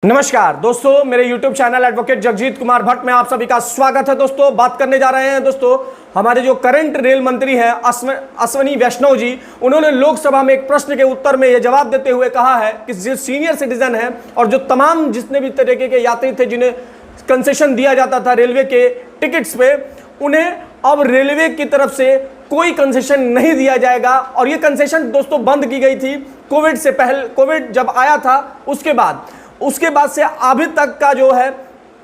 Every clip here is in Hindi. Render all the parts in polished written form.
नमस्कार दोस्तों, मेरे YouTube channel advocate Jagjit Kumar Bhatt में आप सभी का स्वागत है। दोस्तों बात करने जा रहे हैं दोस्तों हमारे जो करंट रेल मंत्री हैं अश्विनी वैष्णव जी, उन्होंने लोकसभा में एक प्रश्न के उत्तर में यह जवाब देते हुए कहा है कि जो सीनियर सिटीजन है और जो तमाम जितने भी तरीके के यात्री थे जिन्हें कंसेशन दिया जाता था रेलवे के टिकट्स पे, उन्हें अब रेलवे की तरफ से कोई कंसेशन नहीं दिया जाएगा। और ये कंसेशन दोस्तों बंद की गई थी कोविड से पहले, कोविड जब आया था उसके बाद से अभी तक का जो है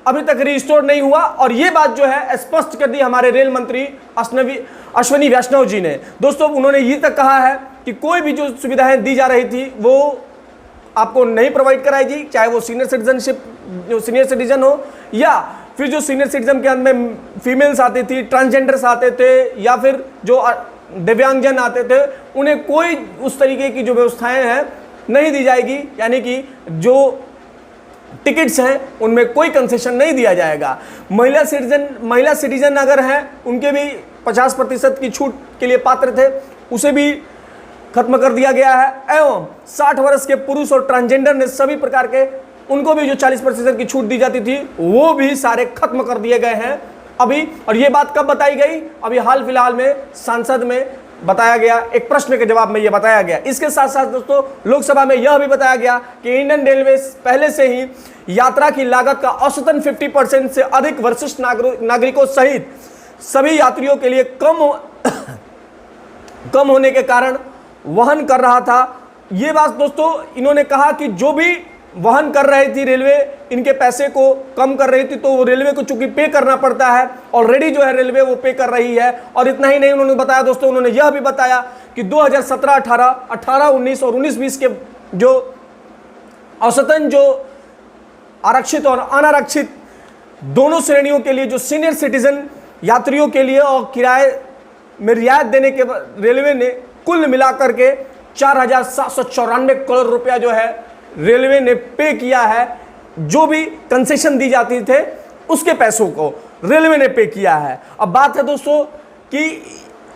अभी तक रिस्टोर नहीं हुआ। और ये बात जो है स्पष्ट कर दी हमारे रेल मंत्री अश्विनी वैष्णव जी ने। दोस्तों उन्होंने ये तक कहा है कि कोई भी जो सुविधाएं दी जा रही थी वो आपको नहीं प्रोवाइड कराई जी, चाहे वो सीनियर सिटीजन हो या फिर जो सीनियर सिटीजन के अंदर में फीमेल्स आती थी, ट्रांसजेंडर्स आते थे या फिर जो दिव्यांगजन आते थे, उन्हें कोई उस तरीके की जो व्यवस्थाएं हैं नहीं दी जाएगी। यानी कि जो टिकट्स हैं उनमें कोई कंसेशन नहीं दिया जाएगा। महिला सिटीजन अगर हैं उनके भी 50% की छूट के लिए पात्र थे, उसे भी खत्म कर दिया गया है। एवं 60 वर्ष के पुरुष और ट्रांसजेंडर ने सभी प्रकार के उनको भी जो 40% की छूट दी जाती थी वो भी सारे खत्म कर दिए गए हैं अभी। और ये बात कब बताई गई? अभी हाल फिलहाल में सांसद में बताया गया, एक प्रश्न के जवाब में यह बताया गया। इसके साथ साथ दोस्तों लोकसभा में यह भी बताया गया कि इंडियन रेलवे पहले से ही यात्रा की लागत का औसतन 50% से अधिक वरिष्ठ नागरिकों सहित सभी यात्रियों के लिए कम होने के कारण वहन कर रहा था। ये बात दोस्तों इन्होंने कहा कि जो भी वहन कर रही थी रेलवे, इनके पैसे को कम कर रही थी, तो वो रेलवे को चूंकि पे करना पड़ता है, ऑलरेडी जो है रेलवे वो पे कर रही है। और इतना ही नहीं उन्होंने बताया दोस्तों, उन्होंने यह भी बताया कि 2017-18, 18-19 और 19-20 के जो औसतन जो आरक्षित और अनारक्षित दोनों श्रेणियों के लिए जो सीनियर सिटीजन यात्रियों के लिए और किराए में रियायत देने के रेलवे ने कुल मिलाकर के 4,794 करोड़ रुपया जो है रेलवे ने पे किया है। जो भी कंसेशन दी जाती थे उसके पैसों को रेलवे ने पे किया है। अब बात है दोस्तों कि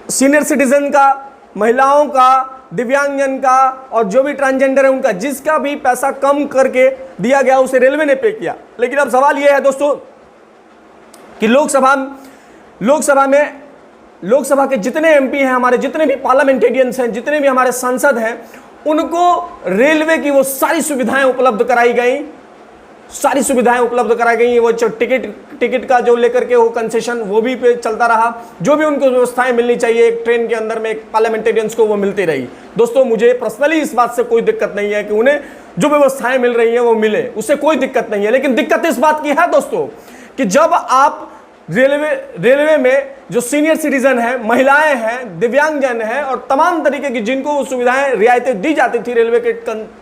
सीनियर सिटीजन का, महिलाओं का, दिव्यांगजन का और जो भी ट्रांसजेंडर है उनका, जिसका भी पैसा कम करके दिया गया उसे रेलवे ने पे किया। लेकिन अब सवाल यह है दोस्तों कि लोकसभा के जितने एमपी हैं, हमारे जितने भी पार्लियामेंटेरियंस हैं, जितने भी हमारे सांसद हैं, उनको रेलवे की वो सारी सुविधाएं उपलब्ध कराई गई, वो टिकट का जो लेकर के वो कंसेशन वो भी पे चलता रहा। जो भी उनको व्यवस्थाएं मिलनी चाहिए एक ट्रेन के अंदर में एक पार्लियामेंटेरियंस को वो मिलती रही। दोस्तों मुझे पर्सनली इस बात से कोई दिक्कत नहीं है कि उन्हें जो व्यवस्थाएं मिल रही हैं वो मिले, उससे कोई दिक्कत नहीं है। लेकिन दिक्कत इस बात की है दोस्तों कि जब आप रेलवे में जो सीनियर सिटीजन है, महिलाएं हैं, दिव्यांगजन हैं और तमाम तरीके की जिनको सुविधाएं रियायतें दी जाती थी रेलवे के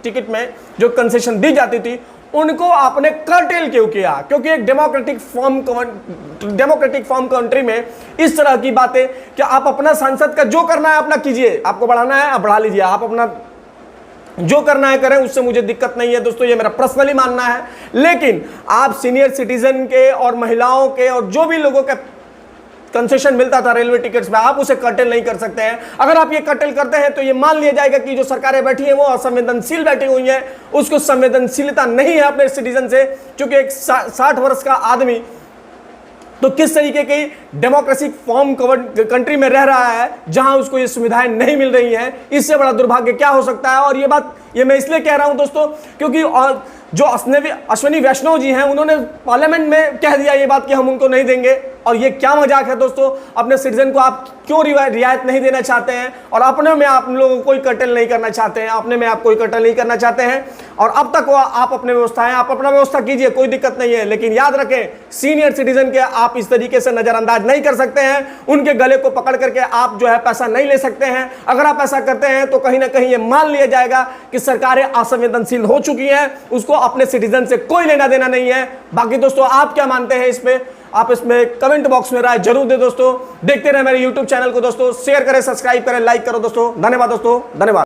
टिकट में जो कंसेशन दी जाती थी, उनको आपने कर्टेल क्यों किया? क्योंकि एक डेमोक्रेटिक फॉर्म कंट्री में इस तरह की बातें कि आप अपना सांसद का जो करना है अपना कीजिए, आपको बढ़ाना है आप बढ़ा लीजिए, आप अपना जो करना है करें, उससे मुझे दिक्कत नहीं है दोस्तों, ये मेरा पर्सनली मानना है। लेकिन आप सीनियर सिटीजन के और महिलाओं के और जो भी लोगों का कंसेशन मिलता था रेलवे टिकट्स में, आप उसे कर्टेल नहीं कर सकते हैं। अगर आप ये कर्टेल करते हैं तो ये मान लिया जाएगा कि जो सरकारें बैठी हैं वो असंवेदनशील बैठी हुई हैं, उसको संवेदनशीलता नहीं है अपने सिटीजन से। क्योंकि एक 60 वर्ष का आदमी तो किस तरीके की डेमोक्रेटिक फॉर्म कंट्री में रह रहा है जहां उसको ये सुविधाएं नहीं मिल रही हैं, इससे बड़ा दुर्भाग्य क्या हो सकता है? और ये मैं इसलिए कह रहा हूं दोस्तों क्योंकि जो अश्विनी वैष्णव जी हैं उन्होंने पार्लियामेंट में कह दिया ये बात कि हम उनको नहीं देंगे। और ये क्या मजाक है दोस्तों? अपने सिटीजन को आप क्यों रियायत नहीं देना चाहते हैं और अपने में आप लोगों को कोई कर्टेल नहीं करना चाहते हैं, अपने में आप कोई कर्टेल नहीं करना चाहते हैं। और अब तक आप अपने व्यवस्था है, आप अपना व्यवस्था कीजिए, कोई दिक्कत नहीं है। लेकिन याद रखें सीनियर सिटीजन के आप इस तरीके से नजरअंदाज नहीं कर सकते हैं, उनके गले को पकड़ करके आप जो है पैसा नहीं ले सकते हैं। अगर आप ऐसा करते हैं तो कहीं ना कहीं ये मान लिया जाएगा कि सरकारें असंवेदनशील हो चुकी हैं, उसको अपने सिटीजन से कोई लेना देना नहीं है। बाकी दोस्तों आप क्या मानते हैं इस पे? आप इसमें कमेंट बॉक्स में राय जरूर दे दोस्तों। देखते रहे मेरे YouTube चैनल को दोस्तों, शेयर करें, सब्सक्राइब करें, लाइक करो दोस्तों। धन्यवाद दोस्तों, धन्यवाद।